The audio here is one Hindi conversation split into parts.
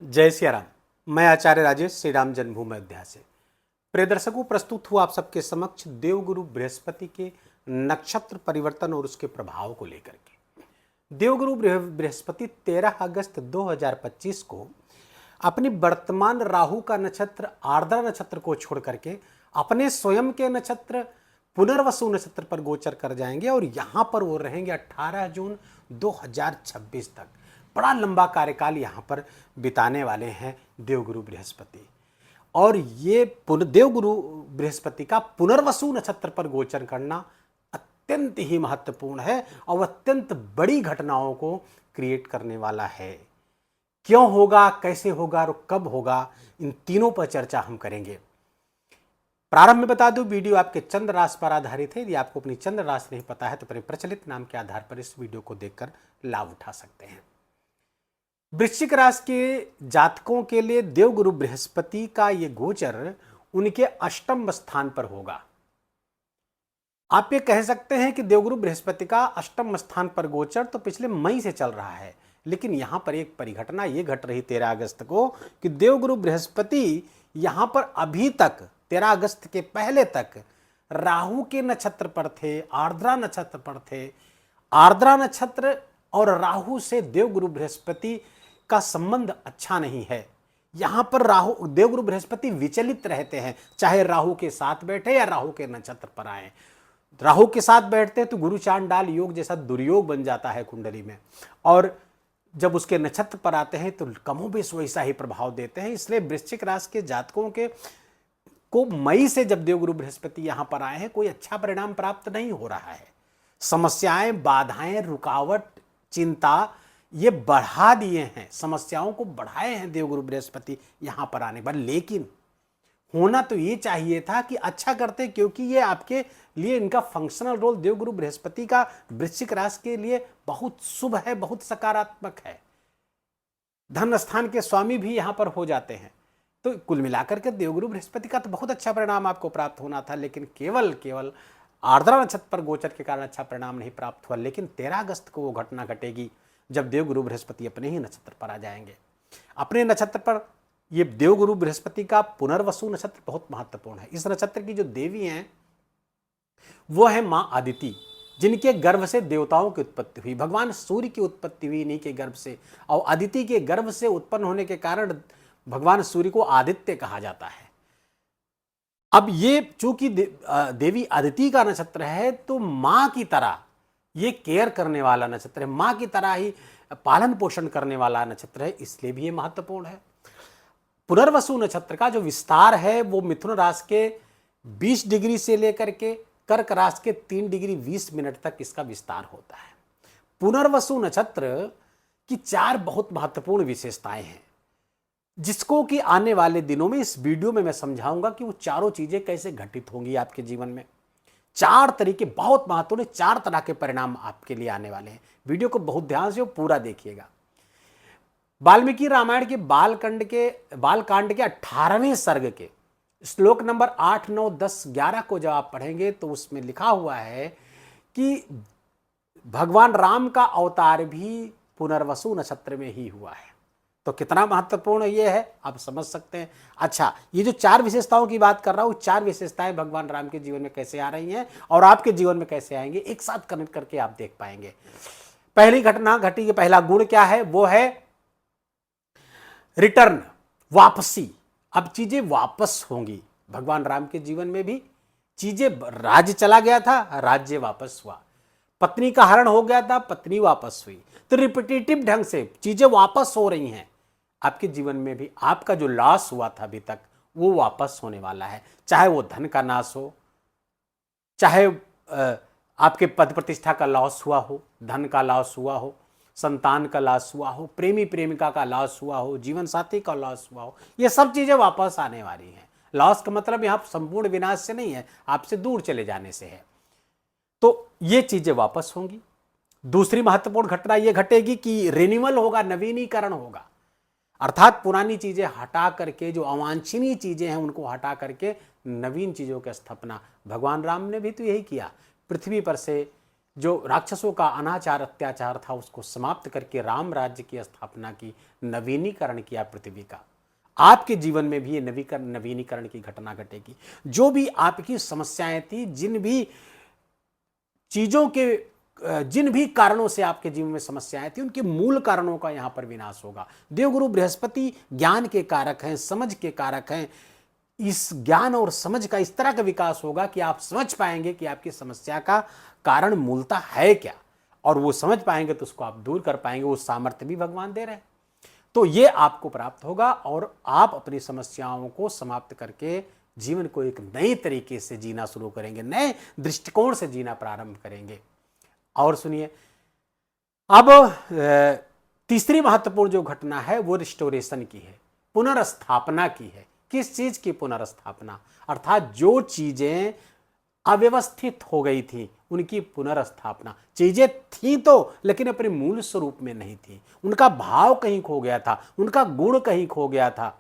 जय सिया राम। मैं आचार्य राजेश श्री राम जन्मभूमि अयोध्या से प्रिय दर्शकों प्रस्तुत हुआ आप सबके समक्ष देवगुरु बृहस्पति के नक्षत्र परिवर्तन और उसके प्रभाव को लेकर के। देवगुरु बृहस्पति 13 अगस्त 2025 को अपनी वर्तमान राहु का नक्षत्र आर्द्रा नक्षत्र को छोड़ करके अपने स्वयं के नक्षत्र पुनर्वसु नक्षत्र पर गोचर कर जाएंगे और यहां पर वो रहेंगे 18 जून 2026 तक। बड़ा लंबा कार्यकाल यहाँ पर बिताने वाले हैं देवगुरु बृहस्पति। और ये देवगुरु बृहस्पति का पुनर्वसु नक्षत्र पर गोचर करना अत्यंत ही महत्वपूर्ण है और अत्यंत बड़ी घटनाओं को क्रिएट करने वाला है। क्यों होगा, कैसे होगा और कब होगा, इन तीनों पर चर्चा हम करेंगे। प्रारंभ में बता दूं, वीडियो आपके चंद्र राशि पर आधारित है। यदि आपको अपनी चंद्र राशि नहीं पता है तो अपने प्रचलित नाम के आधार पर इस वीडियो को देखकर लाभ उठा सकते हैं। वृश्चिक राशि के जातकों के लिए देवगुरु बृहस्पति का यह गोचर उनके अष्टम स्थान पर होगा। आप ये कह सकते हैं कि देवगुरु बृहस्पति का अष्टम स्थान पर गोचर तो पिछले मई से चल रहा है, लेकिन यहां पर एक परिघटना ये घट रही 13 अगस्त को कि देवगुरु बृहस्पति यहां पर अभी तक 13 अगस्त के पहले तक राहु के नक्षत्र पर थे, आर्द्रा नक्षत्र पर थे। आर्द्रा नक्षत्र और राहु से देवगुरु बृहस्पति का संबंध अच्छा नहीं है। यहां पर राहु देवगुरु बृहस्पति विचलित रहते हैं, चाहे राहु के साथ बैठे या राहु के नक्षत्र पर आए। राहु के साथ बैठते हैं तो गुरु चांडाल योग जैसा दुर्योग बन जाता है कुंडली में, और जब उसके नक्षत्र पर आते हैं तो कमोबेश वैसा ही प्रभाव देते हैं। इसलिए वृश्चिक राशि के जातकों के को मई से जब देवगुरु बृहस्पति यहां पर आए हैं कोई अच्छा परिणाम प्राप्त नहीं हो रहा है। समस्याएं, बाधाएं, रुकावट, चिंता ये बढ़ा दिए हैं, समस्याओं को बढ़ाए हैं देवगुरु बृहस्पति यहां पर आने पर। लेकिन होना तो ये चाहिए था कि अच्छा करते, क्योंकि ये आपके लिए इनका फंक्शनल रोल देवगुरु बृहस्पति का वृश्चिक राशि के लिए बहुत शुभ है, बहुत सकारात्मक है। धन स्थान के स्वामी भी यहां पर हो जाते हैं। तो कुल मिलाकर के देवगुरु बृहस्पति का तो बहुत अच्छा परिणाम आपको प्राप्त होना था, लेकिन केवल आर्द्रा नक्षत्र पर गोचर के कारण अच्छा परिणाम नहीं प्राप्त हुआ। लेकिन 13 अगस्त को वो घटना घटेगी जब देवगुरु बृहस्पति अपने ही नक्षत्र पर आ जाएंगे। अपने नक्षत्र पर ये देवगुरु बृहस्पति का पुनर्वसु नक्षत्र बहुत महत्वपूर्ण है। इस नक्षत्र की जो देवी हैं वो है मां अदिति, जिनके गर्भ से देवताओं की उत्पत्ति हुई। भगवान सूर्य की उत्पत्ति हुई इन्हीं के गर्भ से, और अदिति के गर्भ से उत्पन्न होने के कारण भगवान सूर्य को आदित्य कहा जाता है। अब ये चूंकि देवी अदिति का नक्षत्र है तो मां की तरह ये केयर करने वाला नक्षत्र है, मां की तरह ही पालन पोषण करने वाला नक्षत्र है, इसलिए भी ये महत्वपूर्ण है। पुनर्वसु नक्षत्र का जो विस्तार है वो मिथुन राशि के 20 डिग्री से लेकर के कर्क राशि के 3 डिग्री 20 मिनट तक इसका विस्तार होता है। पुनर्वसु नक्षत्र की 4 बहुत महत्वपूर्ण विशेषताएं हैं, जिसको कि आने वाले दिनों में इस वीडियो में मैं समझाऊंगा कि वो चारों चीजें कैसे घटित होंगी आपके जीवन में। 4 तरीके बहुत महत्वपूर्ण, 4 तरह के परिणाम आपके लिए आने वाले हैं। वीडियो को बहुत ध्यान से पूरा देखिएगा। वाल्मीकि रामायण के बालकांड के 18वें सर्ग के श्लोक नंबर 8, 9, 10, 11 को जब आप पढ़ेंगे तो उसमें लिखा हुआ है कि भगवान राम का अवतार भी पुनर्वसु नक्षत्र में ही हुआ है। तो कितना महत्वपूर्ण ये है आप समझ सकते हैं। अच्छा, ये जो 4 विशेषताओं की बात कर रहा हूं, 4 विशेषताएं भगवान राम के जीवन में कैसे आ रही हैं और आपके जीवन में कैसे आएंगे, एक साथ कनेक्ट करके आप देख पाएंगे। पहली घटना घटी के पहला गुण क्या है, वो है रिटर्न, वापसी। अब चीजें वापस होंगी भगवान राम के जीवन में भी। चीजें, राज्य चला गया था, राज्य वापस हुआ। पत्नी का हरण हो गया था, पत्नी वापस हुई। तो रिपीटेटिव ढंग से चीजें वापस हो रही हैं आपके जीवन में भी। आपका जो लॉस हुआ था अभी तक वो वापस होने वाला है, चाहे वो धन का नाश हो, चाहे आपके पद प्रतिष्ठा का लॉस हुआ हो, धन का लॉस हुआ हो, संतान का लॉस हुआ हो, प्रेमी प्रेमिका का लॉस हुआ हो, जीवन साथी का लॉस हुआ हो, ये सब चीजें वापस आने वाली हैं। लॉस का मतलब यहां संपूर्ण विनाश से नहीं है, आपसे दूर चले जाने से है। तो ये चीजें वापस होंगी। दूसरी महत्वपूर्ण घटना यह घटेगी कि रिन्यूअल होगा, नवीनीकरण होगा। अर्थात पुरानी चीजें हटा करके, जो अवांछनीय चीजें हैं उनको हटा करके नवीन चीजों की स्थापना। भगवान राम ने भी तो यही किया। पृथ्वी पर से जो राक्षसों का अनाचार अत्याचार था उसको समाप्त करके राम राज्य की स्थापना की, नवीनीकरण किया पृथ्वी का। आपके जीवन में भी ये नवीनीकरण की घटना घटेगी। जो भी आपकी समस्याएं थी, जिन भी कारणों से आपके जीवन में समस्याएं थी, उनके मूल कारणों का यहां पर विनाश होगा। देवगुरु बृहस्पति ज्ञान के कारक हैं, समझ के कारक हैं। इस ज्ञान और समझ का इस तरह का विकास होगा कि आप समझ पाएंगे कि आपकी समस्या का कारण मूलतः है क्या, और वो समझ पाएंगे तो उसको आप दूर कर पाएंगे। वो सामर्थ्य भी भगवान दे रहे हैं, तो ये आपको प्राप्त होगा और आप अपनी समस्याओं को समाप्त करके जीवन को एक नए तरीके से जीना शुरू करेंगे, नए दृष्टिकोण से जीना प्रारंभ करेंगे। और सुनिए, अब तीसरी महत्वपूर्ण जो घटना है वो रिस्टोरेशन की है, पुनर्स्थापना की है। किस चीज की पुनर्स्थापना? अर्थात जो चीजें अव्यवस्थित हो गई थी उनकी पुनर्स्थापना। चीजें थी तो, लेकिन अपने मूल स्वरूप में नहीं थी, उनका भाव कहीं खो गया था, उनका गुण कहीं खो गया था।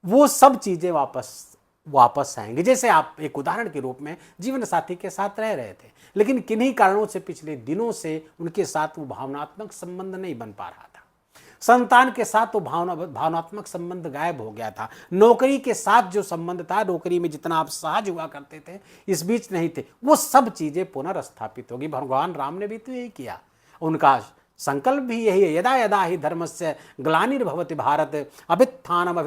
वो सब चीजें वापस आएंगे। जैसे आप एक उदाहरण के रूप में जीवन साथी के साथ रह रहे थे, लेकिन किन्हीं कारणों से पिछले दिनों से उनके साथ वो भावनात्मक संबंध नहीं बन पा रहा था। संतान के साथ तो भावनात्मक संबंध गायब हो गया था। नौकरी के साथ जो संबंध था, नौकरी में जितना आप सहज हुआ करते थे, इस बीच नहीं थे, वो सब चीजें पुनर्स्थापित होगी। भगवान राम ने भी तो यही किया, उनका संकल्प भी यही है। यदा यदा ही धर्मस्य ग्लानिर्भवति भारत अभित्थानम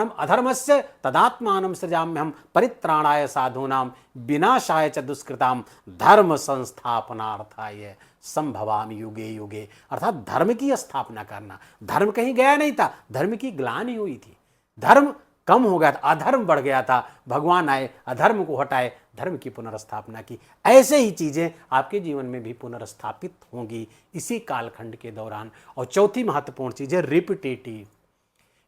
अधर्मस्य तदात्मानं सृजाम्यहम् परित्राणाय साधूनां विनाशाय च दुष्कृतां धर्म संस्थापनार्थाय संभवामि युगे युगे। अर्थात धर्म की स्थापना करना। धर्म कहीं गया नहीं था, धर्म की ग्लानि हुई थी, धर्म कम हो गया था, अधर्म बढ़ गया था। भगवान आए, अधर्म को हटाए, धर्म की पुनर्स्थापना की। ऐसे ही चीजें आपके जीवन में भी पुनर्स्थापित होंगी इसी कालखंड के दौरान। और चौथी महत्वपूर्ण चीज है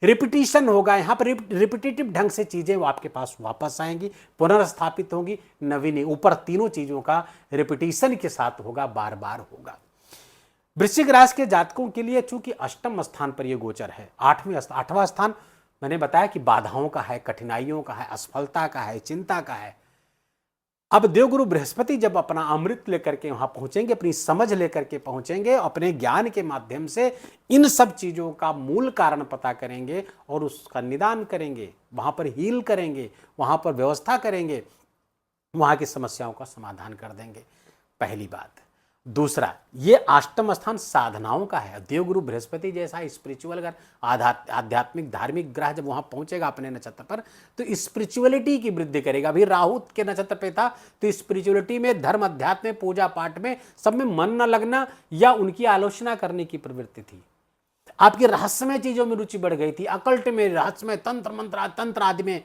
रिपीटिशन होगा। यहां पर रिपीटेटिव ढंग से चीजें वो आपके पास वापस आएंगी, पुनर्स्थापित होंगी, नवीनी। ऊपर तीनों चीजों का रिपीटिशन के साथ होगा, बार बार होगा। वृश्चिक राशि के जातकों के लिए चूंकि अष्टम स्थान पर यह गोचर है, आठवां स्थान मैंने बताया कि बाधाओं का है, कठिनाइयों का है, असफलता का है, चिंता का है। अब देवगुरु बृहस्पति जब अपना अमृत लेकर के वहां पहुंचेंगे, अपनी समझ लेकर के पहुंचेंगे, अपने ज्ञान के माध्यम से इन सब चीजों का मूल कारण पता करेंगे और उसका निदान करेंगे, वहां पर हील करेंगे, वहां पर व्यवस्था करेंगे, वहां की समस्याओं का समाधान कर देंगे। पहली बात। दूसरा, ये अष्टम स्थान साधनाओं का है। देवगुरु बृहस्पति जैसा स्पिरिचुअल आध्यात्मिक धार्मिक ग्रह जब वहां पहुंचेगा अपने नक्षत्र पर, तो स्पिरिचुअलिटी की वृद्धि करेगा। अभी राहु के नक्षत्र पे था, तो स्पिरिचुअलिटी में, धर्म अध्यात्म में, पूजा पाठ में, सब में मन न लगना या उनकी आलोचना करने की प्रवृत्ति थी। आपकी रहस्यमय चीजों में रुचि बढ़ गई थी, अकल्ट में, रहस्यमय तंत्र आदि में,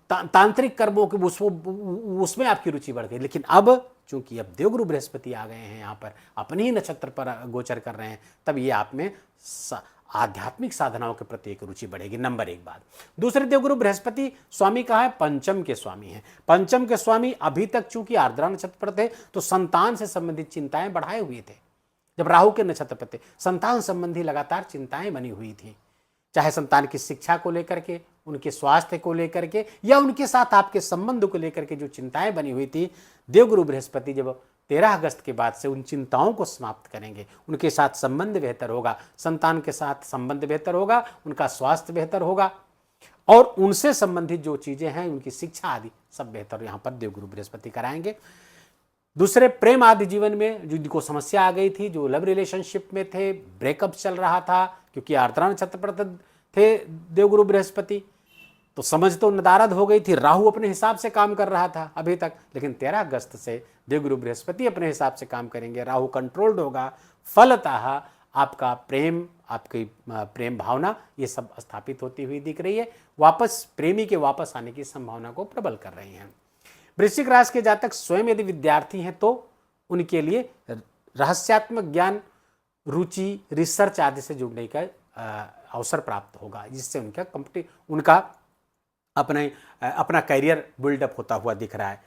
तांत्रिक कर्मों के उसमें आपकी रुचि बढ़ गई। लेकिन अब चूंकि अब देवगुरु बृहस्पति आ गए हैं यहाँ पर, अपने ही नक्षत्र पर गोचर कर रहे हैं, तब ये आप में आध्यात्मिक साधनाओं के प्रति एक रुचि बढ़ेगी। नंबर एक बात। दूसरे, देवगुरु बृहस्पति स्वामी कहा है, पंचम के स्वामी हैं। पंचम के स्वामी अभी तक चूंकि आर्द्रा नक्षत्र पर थे, तो संतान से संबंधित चिंताएं बढ़ाए हुए थे। जब राहु के नक्षत्र पर थे, संतान संबंधी लगातार चिंताएं बनी हुई थी, चाहे संतान की शिक्षा को लेकर के, उनके स्वास्थ्य को लेकर के, या उनके साथ आपके संबंध को लेकर के जो चिंताएं बनी हुई थी। देवगुरु बृहस्पति जब 13 अगस्त के बाद से उन चिंताओं को समाप्त करेंगे, उनके साथ संबंध बेहतर होगा, संतान के साथ संबंध बेहतर होगा, उनका स्वास्थ्य बेहतर होगा, और उनसे संबंधित जो चीजें हैं, उनकी शिक्षा आदि सब बेहतर यहां पर देवगुरु बृहस्पति कराएंगे। दूसरे, प्रेम आदि जीवन में जिनको समस्या आ गई थी, जो लव रिलेशनशिप में थे, ब्रेकअप चल रहा था, क्योंकि आर्द्रा नक्षत्र पर थे देवगुरु बृहस्पति, तो समझ तो नदारद हो गई थी। राहु अपने हिसाब से काम कर रहा था अभी तक, लेकिन 13 अगस्त से देवगुरु बृहस्पति अपने हिसाब से काम करेंगे, राहु कंट्रोल्ड होगा। फलतः आपका प्रेम, आपकी प्रेम भावना, ये सब स्थापित होती हुई दिख रही है। वापस प्रेमी के वापस आने की संभावना को प्रबल कर रही हैं। वृश्चिक राशि के जातक स्वयं यदि विद्यार्थी हैं, तो उनके लिए रहस्यात्मक ज्ञान, रुचि, रिसर्च आदि से जुड़ने का अवसर प्राप्त होगा, जिससे उनका अपना करियर बिल्डअप होता हुआ दिख रहा है।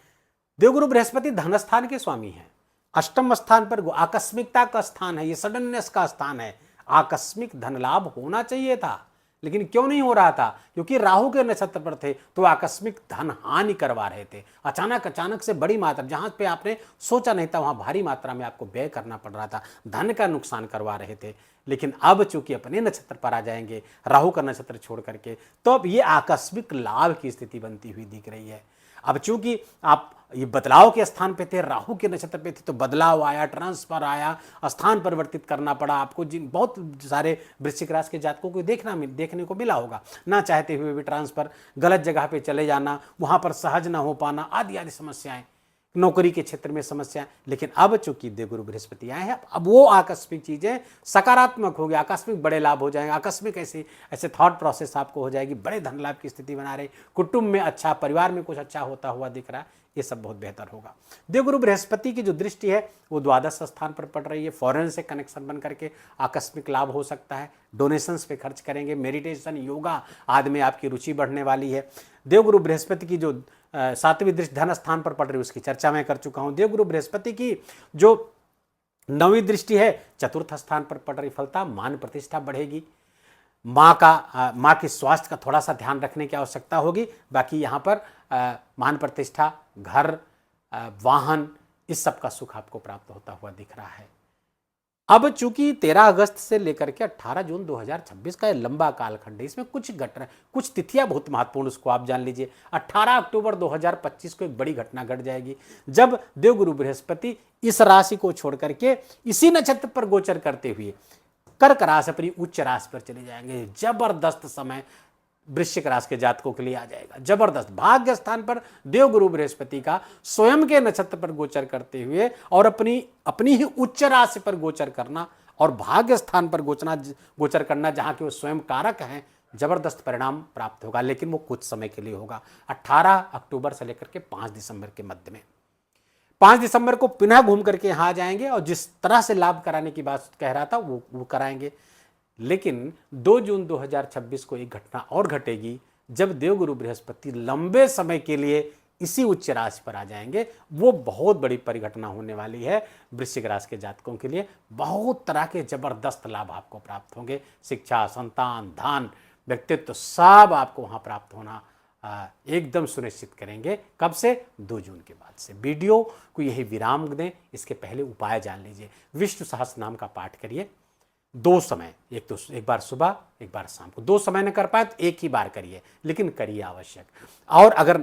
देवगुरु बृहस्पति धनस्थान के स्वामी हैं। अष्टम स्थान पर आकस्मिकता का स्थान है, ये सडननेस का स्थान है। आकस्मिक धन लाभ होना चाहिए था, लेकिन क्यों नहीं हो रहा था? क्योंकि राहु के नक्षत्र पर थे तो आकस्मिक धन हानि करवा रहे थे। अचानक से बड़ी मात्रा, जहां पे आपने सोचा नहीं था वहां भारी मात्रा में आपको व्यय करना पड़ रहा था, धन का नुकसान करवा रहे थे। लेकिन अब चूंकि अपने नक्षत्र पर आ जाएंगे राहु का नक्षत्र छोड़ करके, तो अब ये आकस्मिक लाभ की स्थिति बनती हुई दिख रही है। अब चूंकि आप ये बदलाव के स्थान पे थे, राहु के नक्षत्र पे थे, तो बदलाव आया, ट्रांसफर आया, स्थान परिवर्तित करना पड़ा आपको। जिन बहुत सारे वृश्चिक राशि के जातकों को देखने को मिला होगा, ना चाहते हुए भी ट्रांसफर, गलत जगह पे चले जाना, वहां पर सहज ना हो पाना, आदि आदि समस्याएं, नौकरी के क्षेत्र में समस्या। लेकिन अब चूंकि देवगुरु बृहस्पति आए हैं, अब वो आकस्मिक चीजें सकारात्मक हो गया, आकस्मिक बड़े लाभ हो जाएंगे, आकस्मिक ऐसे थॉट प्रोसेस आपको हो जाएगी, बड़े धन लाभ की स्थिति बना रहे, कुटुंब में अच्छा, परिवार में कुछ अच्छा होता हुआ दिख रहा है, ये सब बहुत बेहतर होगा। देवगुरु बृहस्पति की जो दृष्टि है वो द्वादश स्थान पर पड़ रही है। फॉरेन से कनेक्शन बन करके आकस्मिक लाभ हो सकता है, डोनेशंस पे खर्च करेंगे, मेडिटेशन, योगा आदि में आपकी रुचि बढ़ने वाली है। देवगुरु बृहस्पति की जो 7वीं दृष्टि धन स्थान पर पड़ रही है उसकी चर्चा मैं कर चुका हूं। देवगुरु बृहस्पति की जो 9वीं दृष्टि है चतुर्थ स्थान पर पड़ रही फलता, मान प्रतिष्ठा बढ़ेगी, माँ के स्वास्थ्य का थोड़ा सा ध्यान रखने की आवश्यकता होगी। बाकी यहाँ पर मान प्रतिष्ठा, घर, वाहन, इस सब का सुख आपको प्राप्त होता हुआ दिख रहा है। अब चूंकि 13 अगस्त से लेकर के 18 जून 2026 का लंबा कालखंड है, इसमें कुछ तिथियां बहुत महत्वपूर्ण, उसको आप जान लीजिए। 18 अक्टूबर 2025 को एक बड़ी घटना घट जाएगी, जब देवगुरु बृहस्पति इस राशि को छोड़ करके इसी नक्षत्र पर गोचर करते हुए कर्क राशि अपनी उच्च राशि पर चले जाएंगे। जबरदस्त समय वृश्चिक राशि के जातकों के लिए आ जाएगा, जबरदस्त। भाग्य स्थान पर देवगुरु बृहस्पति का स्वयं के नक्षत्र पर गोचर करते हुए और अपनी ही उच्च राशि पर गोचर करना और भाग्य स्थान पर गोचर करना, जहां के वो स्वयं कारक हैं, जबरदस्त परिणाम प्राप्त होगा। लेकिन वो कुछ समय के लिए होगा, 18 अक्टूबर से लेकर के 5 दिसंबर के मध्य में। 5 दिसंबर को पुनः घूम करके यहां आ जाएंगे और जिस तरह से लाभ कराने की बात कह रहा था वो कराएंगे। लेकिन 2 जून 2026 को एक घटना और घटेगी, जब देवगुरु बृहस्पति लंबे समय के लिए इसी उच्च राशि पर आ जाएंगे। वो बहुत बड़ी परिघटना होने वाली है वृश्चिक राशि के जातकों के लिए। बहुत तरह के जबरदस्त लाभ आपको प्राप्त होंगे, शिक्षा, संतान, धन, व्यक्तित्व, सब आपको वहां प्राप्त होना एकदम सुनिश्चित करेंगे। कब से? 2 जून के बाद से। वीडियो को यही विराम दें, इसके पहले उपाय जान लीजिए। विष्णु सहस्त्र नाम का पाठ करिए 2 समय, एक बार सुबह, एक बार शाम को। 2 समय न कर पाए तो एक ही बार करिए, लेकिन करिए आवश्यक। और अगर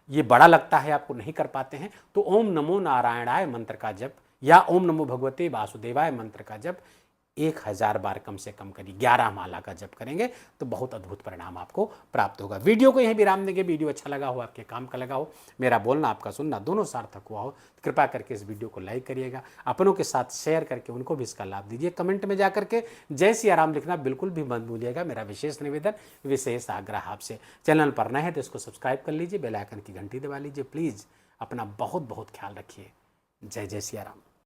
ये बड़ा लगता है, आपको नहीं कर पाते हैं, तो ओम नमो नारायणाय मंत्र का जप या ओम नमो भगवते वासुदेवाय मंत्र का जप 1000 बार कम से कम करिए। 11 माला का जप करेंगे तो बहुत अद्भुत परिणाम आपको प्राप्त होगा। वीडियो को यहीं विराम देंगे। वीडियो अच्छा लगा हो, आपके काम का लगा हो, मेरा बोलना आपका सुनना दोनों सार्थक हुआ हो, तो कृपा करके इस वीडियो को लाइक करिएगा, अपनों के साथ शेयर करके उनको भी इसका लाभ दीजिए। कमेंट में जाकर के जय सिया राम लिखना बिल्कुल भी मत भूलिएगा। मेरा विशेष निवेदन, विशेष आग्रह आपसे। चैनल पर नए हैं तो इसको सब्सक्राइब कर लीजिए, बेल आइकन की घंटी दबा लीजिए। प्लीज़ अपना बहुत बहुत ख्याल रखिए। जय जय सिया राम।